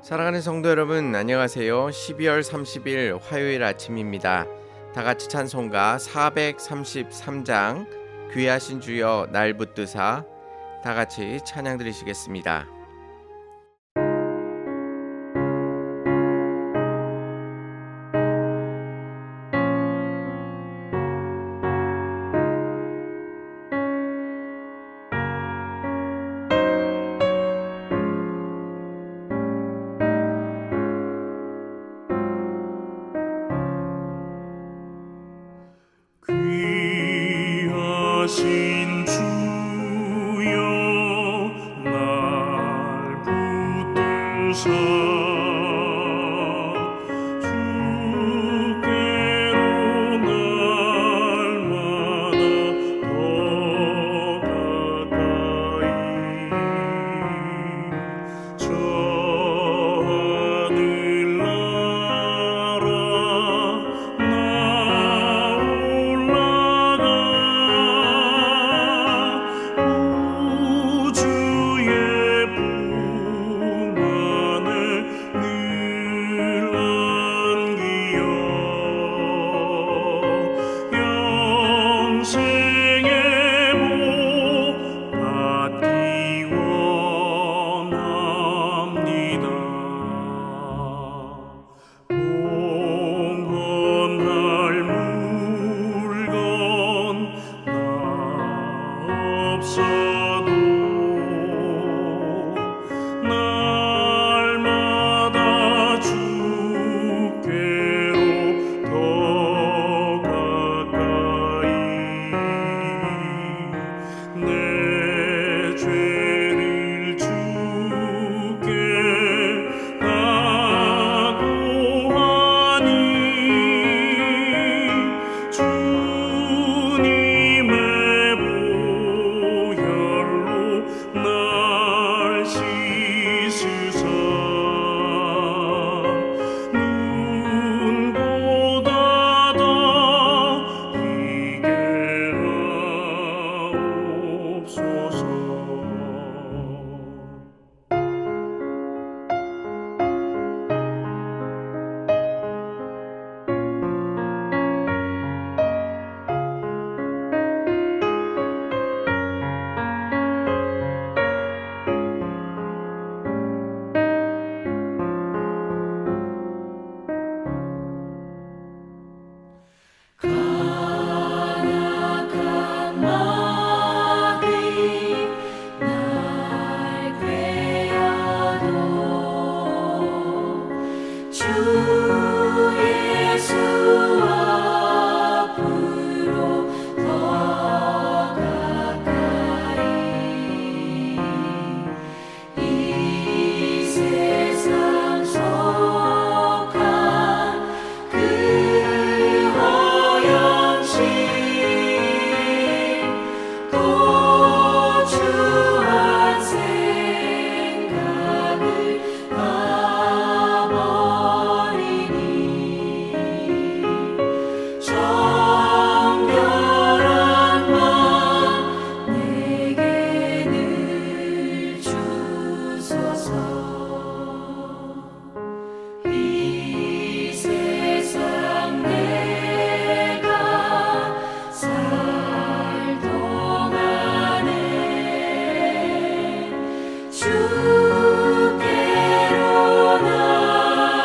사랑하는 성도 여러분, 안녕하세요. 12월 30일 화요일 아침입니다. 다 같이 찬송가 433장 귀하신 주여 날 붙드사 다 같이 찬양 드리시겠습니다. 귀하신 주여 날 붙드사 주께로 날마다 더 가까이 저 하늘나라 나 올라가 우주의 품 안에 늘 안기어 영생의 복 받기 원합니다. 봉헌할 물건 나 없어도 날마다 주께로 더 가까이 내 죄를 주께 다 고하니 주님의 보혈로 날 씻으사 눈보다 더 희게 하옵소서. 간악한 마귀 날 꾀어도 주 예수 앞으로 더 가까이 이 세상 속한 그 허영심 또 주한 생각을 가버리니 정결한 맘 내게 늘 주소서. 이 세상 내가 살 동안에 주께로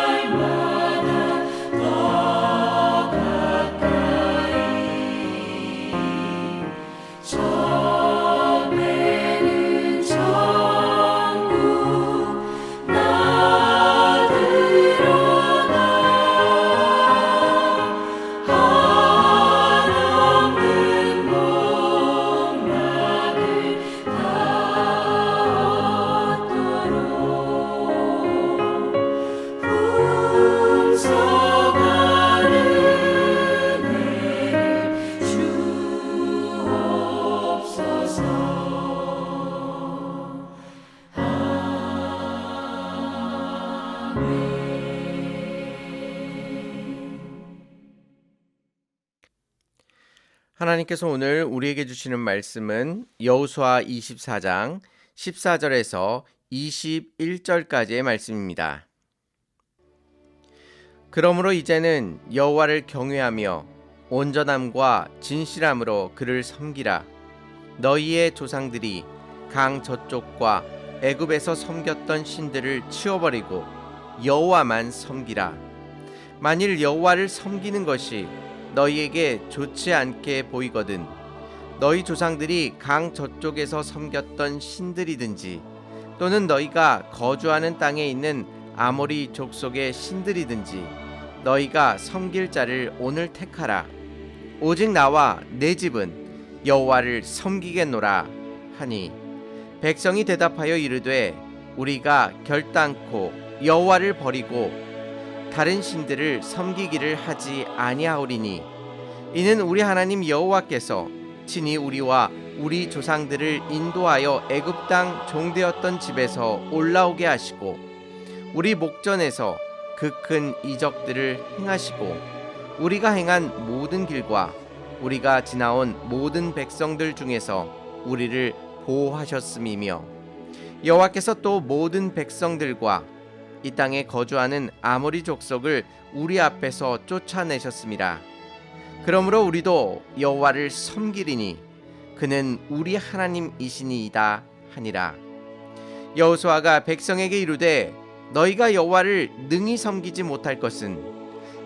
날마다 더 가까이 전에는 천국 나 들어가 한없는 목락을 다 얻도록 풍성한 은혜를 주옵소서. 하나님께서 오늘 우리에게 주시는 말씀은 여호수아 24장 14절에서 21절까지의 말씀입니다. 그러므로 이제는 여호와를 경외하며 온전함과 진실함으로 그를 섬기라. 너희의 조상들이 강 저쪽과 애굽에서 섬겼던 신들을 치워버리고 여호와만 섬기라. 만일 여호와를 섬기는 것이 너희에게 좋지 않게 보이거든 너희 조상들이 강 저쪽에서 섬겼던 신들이든지 또는 너희가 거주하는 땅에 있는 아모리 족속의 신들이든지 너희가 섬길 자를 오늘 택하라. 오직 나와 내 집은 여호와를 섬기겠노라 하니 백성이 대답하여 이르되 우리가 결단코 여호와를 버리고 다른 신들을 섬기기를 하지 아니하오리니 이는 우리 하나님 여호와께서 친히 우리와 우리 조상들을 인도하여 애굽 땅 종되었던 집에서 올라오게 하시고 우리 목전에서 그 큰 이적들을 행하시고 우리가 행한 모든 길과 우리가 지나온 모든 백성들 중에서 우리를 보호하셨음이며 여호와께서 또 모든 백성들과 이 땅에 거주하는 아모리 족속을 우리 앞에서 쫓아내셨습니다. 그러므로 우리도 여호와를 섬기리니 그는 우리 하나님이시니이다 하니라. 여호수아가 백성에게 이르되 너희가 여호와를 능히 섬기지 못할 것은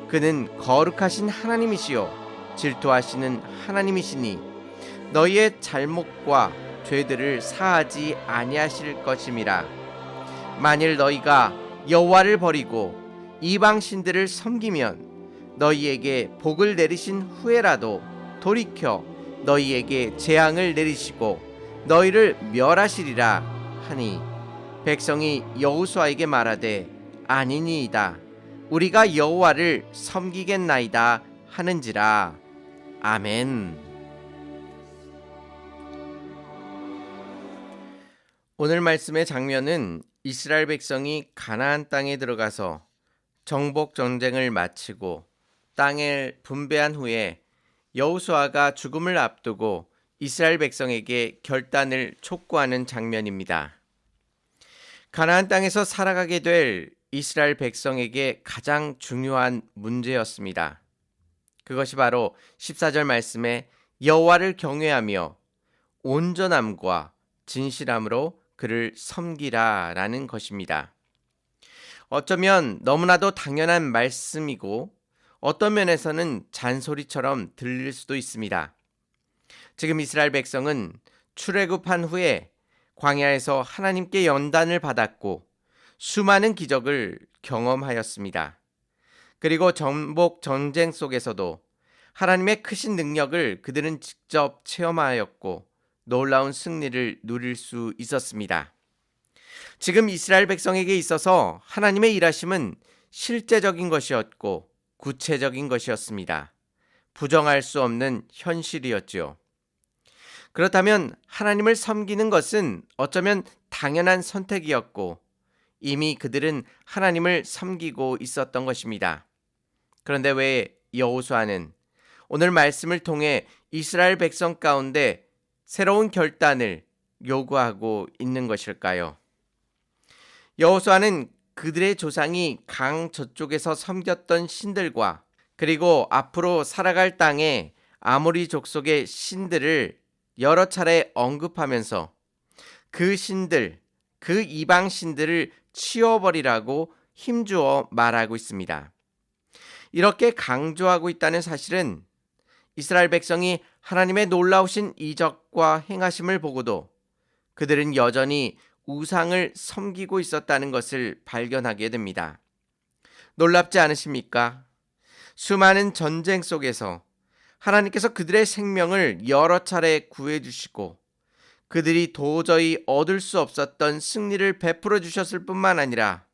그는 거룩하신 하나님이시요 질투하시는 하나님이시니 너희의 잘못과 죄들을 사하지 아니하실 것임이라. 만일 너희가 여호와를 버리고 이방 신들을 섬기면 너희에게 복을 내리신 후에라도 돌이켜 너희에게 재앙을 내리시고 너희를 멸하시리라 하니 백성이 여호수아에게 말하되 아니니이다 우리가 여호와를 섬기겠나이다 하는지라. 아멘. 오늘 말씀의 장면은 이스라엘 백성이 가나안 땅에 들어가서 정복 전쟁을 마치고 땅을 분배한 후에 여호수아가 죽음을 앞두고 이스라엘 백성에게 결단을 촉구하는 장면입니다. 가나안 땅에서 살아가게 될 이스라엘 백성에게 가장 중요한 문제였습니다. 그것이 바로 14절 말씀에 여호와를 경외하며 온전함과 진실함으로 그를 섬기라 라는 것입니다. 어쩌면 너무나도 당연한 말씀이고 어떤 면에서는 잔소리처럼 들릴 수도 있습니다. 지금 이스라엘 백성은 출애굽한 후에 광야에서 하나님께 연단을 받았고 수많은 기적을 경험하였습니다. 그리고 정복 전쟁 속에서도 하나님의 크신 능력을 그들은 직접 체험하였고 놀라운 승리를 누릴 수 있었습니다. 지금 이스라엘 백성에게 있어서 하나님의 일하심은 실제적인 것이었고 구체적인 것이었습니다. 부정할 수 없는 현실이었죠. 그렇다면 하나님을 섬기는 것은 어쩌면 당연한 선택이었고 이미 그들은 하나님을 섬기고 있었던 것입니다. 그런데 왜 여호수아는 오늘 말씀을 통해 이스라엘 백성 가운데 새로운 결단을 요구하고 있는 것일까요? 여호수아는 그들의 조상이 강 저쪽에서 섬겼던 신들과 그리고 앞으로 살아갈 땅에 아모리 족속의 신들을 여러 차례 언급하면서 그 신들, 그 이방 신들을 치워버리라고 힘주어 말하고 있습니다. 이렇게 강조하고 있다는 사실은 이스라엘 백성이 하나님의 놀라우신 이적과 행하심을 보고도 그들은 여전히 우상을 섬기고 있었다는 것을 발견하게 됩니다. 놀랍지 않으십니까? 수많은 전쟁 속에서 하나님께서 그들의 생명을 여러 차례 구해주시고 그들이 도저히 얻을 수 없었던 승리를 베풀어 주셨을 뿐만 아니라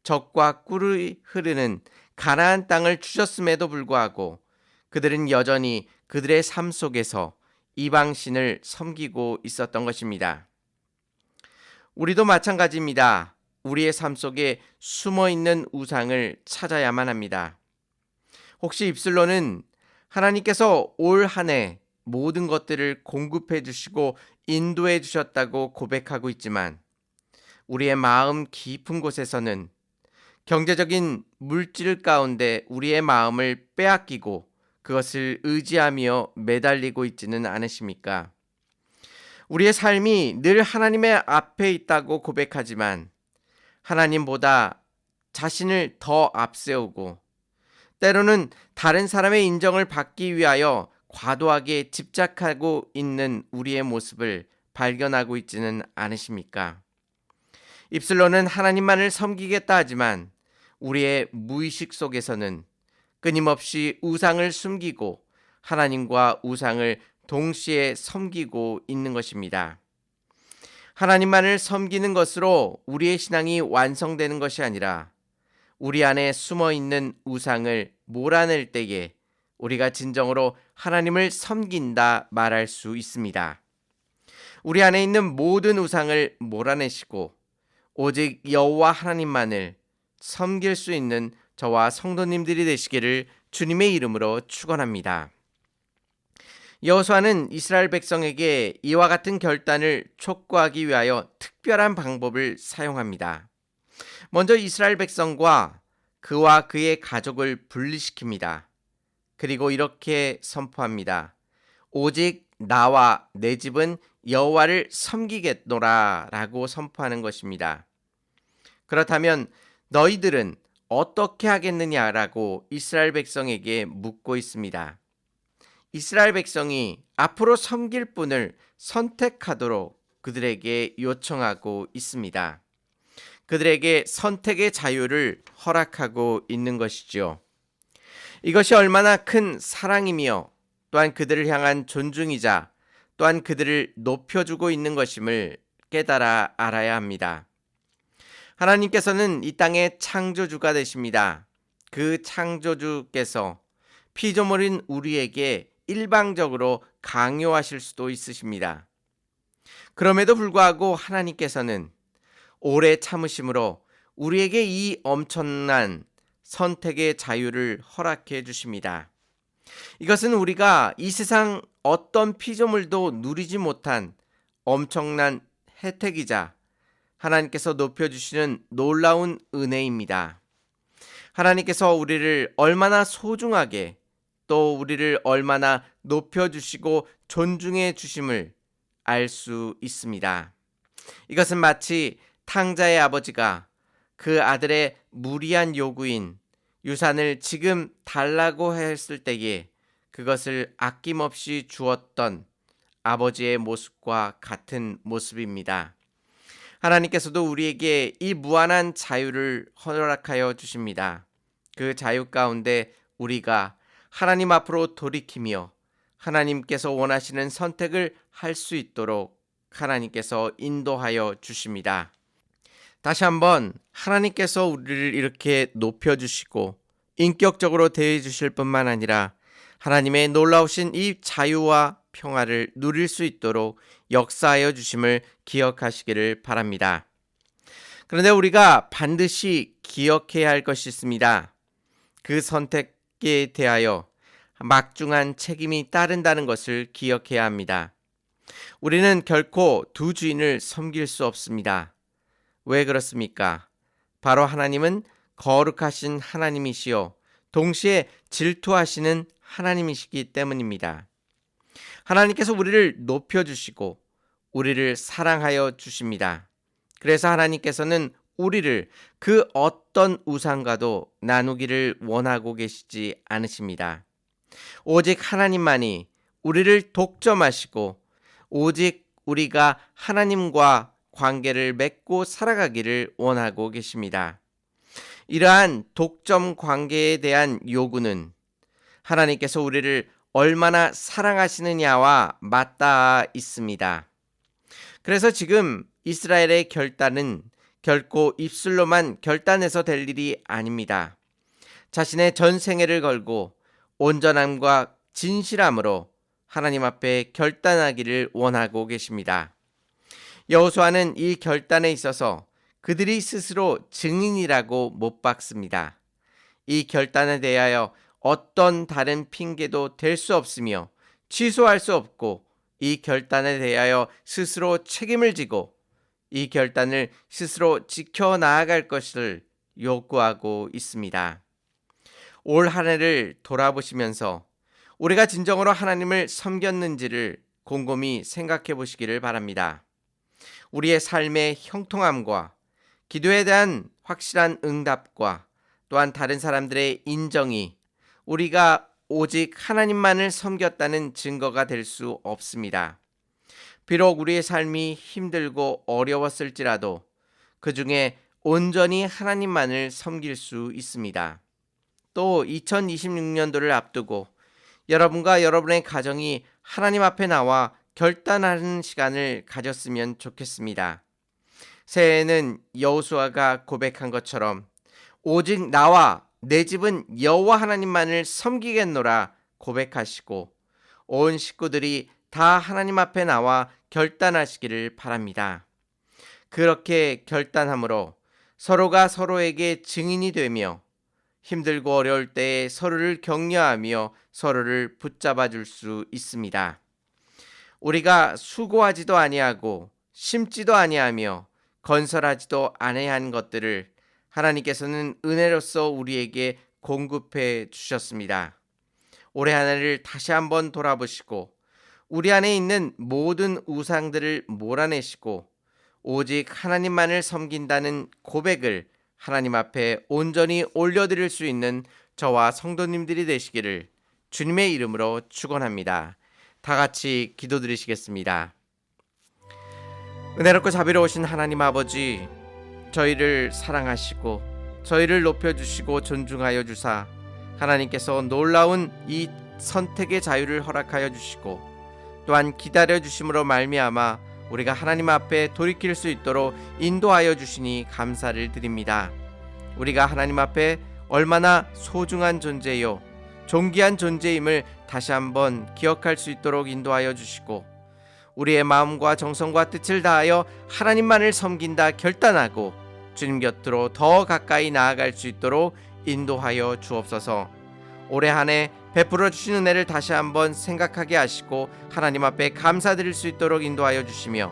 적과 꿀이 흐르는 가나안 땅을 주셨음에도 불구하고 그들은 여전히 그들의 삶 속에서 이방신을 섬기고 있었던 것입니다. 우리도 마찬가지입니다. 우리의 삶 속에 숨어있는 우상을 찾아야만 합니다. 혹시 입술로는 하나님께서 올 한 해 모든 것들을 공급해 주시고 인도해 주셨다고 고백하고 있지만 우리의 마음 깊은 곳에서는 경제적인 물질 가운데 우리의 마음을 빼앗기고 그것을 의지하며 매달리고 있지는 않으십니까? 우리의 삶이 늘 하나님의 앞에 있다고 고백하지만 하나님보다 자신을 더 앞세우고 때로는 다른 사람의 인정을 받기 위하여 과도하게 집착하고 있는 우리의 모습을 발견하고 있지는 않으십니까? 입술로는 하나님만을 섬기겠다 하지만 우리의 무의식 속에서는 끊임없이 우상을 숨기고 하나님과 우상을 동시에 섬기고 있는 것입니다. 하나님만을 섬기는 것으로 우리의 신앙이 완성되는 것이 아니라 우리 안에 숨어 있는 우상을 몰아낼 때에 우리가 진정으로 하나님을 섬긴다 말할 수 있습니다. 우리 안에 있는 모든 우상을 몰아내시고 오직 여호와 하나님만을 섬길 수 있는 저와 성도님들이 되시기를 주님의 이름으로 축원합니다. 여호수아는 이스라엘 백성에게 이와 같은 결단을 촉구하기 위하여 특별한 방법을 사용합니다. 먼저 이스라엘 백성과 그와 그의 가족을 분리시킵니다. 그리고 이렇게 선포합니다. 오직 나와 내 집은 여호와를 섬기겠노라 라고 선포하는 것입니다. 그렇다면 너희들은 어떻게 하겠느냐라고 이스라엘 백성에게 묻고 있습니다. 이스라엘 백성이 앞으로 섬길 분을 선택하도록 그들에게 요청하고 있습니다. 그들에게 선택의 자유를 허락하고 있는 것이죠. 이것이 얼마나 큰 사랑이며 또한 그들을 향한 존중이자 또한 그들을 높여주고 있는 것임을 깨달아 알아야 합니다. 하나님께서는 이 땅의 창조주가 되십니다. 그 창조주께서 피조물인 우리에게 일방적으로 강요하실 수도 있으십니다. 그럼에도 불구하고 하나님께서는 오래 참으심으로 우리에게 이 엄청난 선택의 자유를 허락해 주십니다. 이것은 우리가 이 세상 어떤 피조물도 누리지 못한 엄청난 혜택이자 하나님께서 높여주시는 놀라운 은혜입니다. 하나님께서 우리를 얼마나 소중하게 또 우리를 얼마나 높여주시고 존중해 주심을 알 수 있습니다. 이것은 마치 탕자의 아버지가 그 아들의 무리한 요구인 유산을 지금 달라고 했을 때에 그것을 아낌없이 주었던 아버지의 모습과 같은 모습입니다. 하나님께서도 우리에게 이 무한한 자유를 허락하여 주십니다. 그 자유 가운데 우리가 하나님 앞으로 돌이키며 하나님께서 원하시는 선택을 할 수 있도록 하나님께서 인도하여 주십니다. 다시 한번 하나님께서 우리를 이렇게 높여주시고 인격적으로 대해주실 뿐만 아니라 하나님의 놀라우신 이 자유와 평화를 누릴 수 있도록 역사하여 주심을 기억하시기를 바랍니다. 그런데 우리가 반드시 기억해야 할 것이 있습니다. 그 선택에 대하여 막중한 책임이 따른다는 것을 기억해야 합니다. 우리는 결코 두 주인을 섬길 수 없습니다. 왜 그렇습니까? 바로 하나님은 거룩하신 하나님이시요 동시에 질투하시는 하나님이시기 때문입니다. 하나님께서 우리를 높여주시고 우리를 사랑하여 주십니다. 그래서 하나님께서는 우리를 그 어떤 우상과도 나누기를 원하고 계시지 않으십니다. 오직 하나님만이 우리를 독점하시고 오직 우리가 하나님과 관계를 맺고 살아가기를 원하고 계십니다. 이러한 독점 관계에 대한 요구는 하나님께서 우리를 얼마나 사랑하시느냐와 맞닿아 있습니다. 그래서 지금 이스라엘의 결단은 결코 입술로만 결단해서 될 일이 아닙니다. 자신의 전 생애를 걸고 온전함과 진실함으로 하나님 앞에 결단하기를 원하고 계십니다. 여호수아는 이 결단에 있어서 그들이 스스로 증인이라고 못 박습니다. 이 결단에 대하여 어떤 다른 핑계도 될 수 없으며 취소할 수 없고 이 결단에 대하여 스스로 책임을 지고 이 결단을 스스로 지켜나아갈 것을 요구하고 있습니다. 올 한 해를 돌아보시면서 우리가 진정으로 하나님을 섬겼는지를 곰곰이 생각해 보시기를 바랍니다. 우리의 삶의 형통함과 기도에 대한 확실한 응답과 또한 다른 사람들의 인정이 우리가 오직 하나님만을 섬겼다는 증거가 될 수 없습니다. 비록 우리의 삶이 힘들고 어려웠을지라도 그 중에 온전히 하나님만을 섬길 수 있습니다. 또 2026년도를 앞두고 여러분과 여러분의 가정이 하나님 앞에 나와 결단하는 시간을 가졌으면 좋겠습니다. 새해에는 여호수아가 고백한 것처럼 오직 나와 내 집은 여호와 하나님만을 섬기겠노라 고백하시고 온 식구들이 다 하나님 앞에 나와 결단하시기를 바랍니다. 그렇게 결단함으로 서로가 서로에게 증인이 되며 힘들고 어려울 때에 서로를 격려하며 서로를 붙잡아 줄 수 있습니다. 우리가 수고하지도 아니하고 심지도 아니하며 건설하지도 아니한 것들을 하나님께서는 은혜로서 우리에게 공급해 주셨습니다. 올해 한 해를 다시 한번 돌아보시고 우리 안에 있는 모든 우상들을 몰아내시고 오직 하나님만을 섬긴다는 고백을 하나님 앞에 온전히 올려드릴 수 있는 저와 성도님들이 되시기를 주님의 이름으로 축원합니다. 다 같이 기도드리시겠습니다. 은혜롭고 자비로우신 하나님 아버지, 저희를 사랑하시고 저희를 높여주시고 존중하여 주사 하나님께서 놀라운 이 선택의 자유를 허락하여 주시고 또한 기다려 주심으로 말미암아 우리가 하나님 앞에 돌이킬 수 있도록 인도하여 주시니 감사를 드립니다. 우리가 하나님 앞에 얼마나 소중한 존재요 존귀한 존재임을 다시 한번 기억할 수 있도록 인도하여 주시고 우리의 마음과 정성과 뜻을 다하여 하나님만을 섬긴다 결단하고 주님 곁으로 더 가까이 나아갈 수 있도록 인도하여 주옵소서. 올해 한 해 베풀어 주신 은혜를 다시 한번 생각하게 하시고 하나님 앞에 감사드릴 수 있도록 인도하여 주시며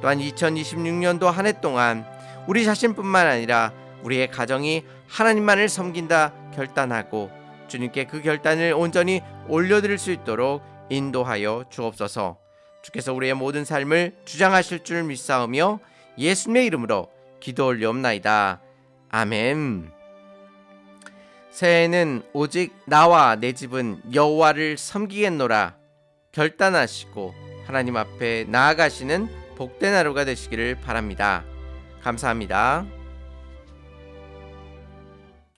또한 2026년도 한 해 동안 우리 자신뿐만 아니라 우리의 가정이 하나님만을 섬긴다 결단하고 주님께 그 결단을 온전히 올려드릴 수 있도록 인도하여 주옵소서. 주께서 우리의 모든 삶을 주장하실 줄 믿사오며 예수님의 이름으로 기도 올리옵나이다. 아멘. 새해에는 오직 나와 내 집은 여호와를 섬기겠노라 결단하시고 하나님 앞에 나아가시는 복된 하루가 되시기를 바랍니다. 감사합니다.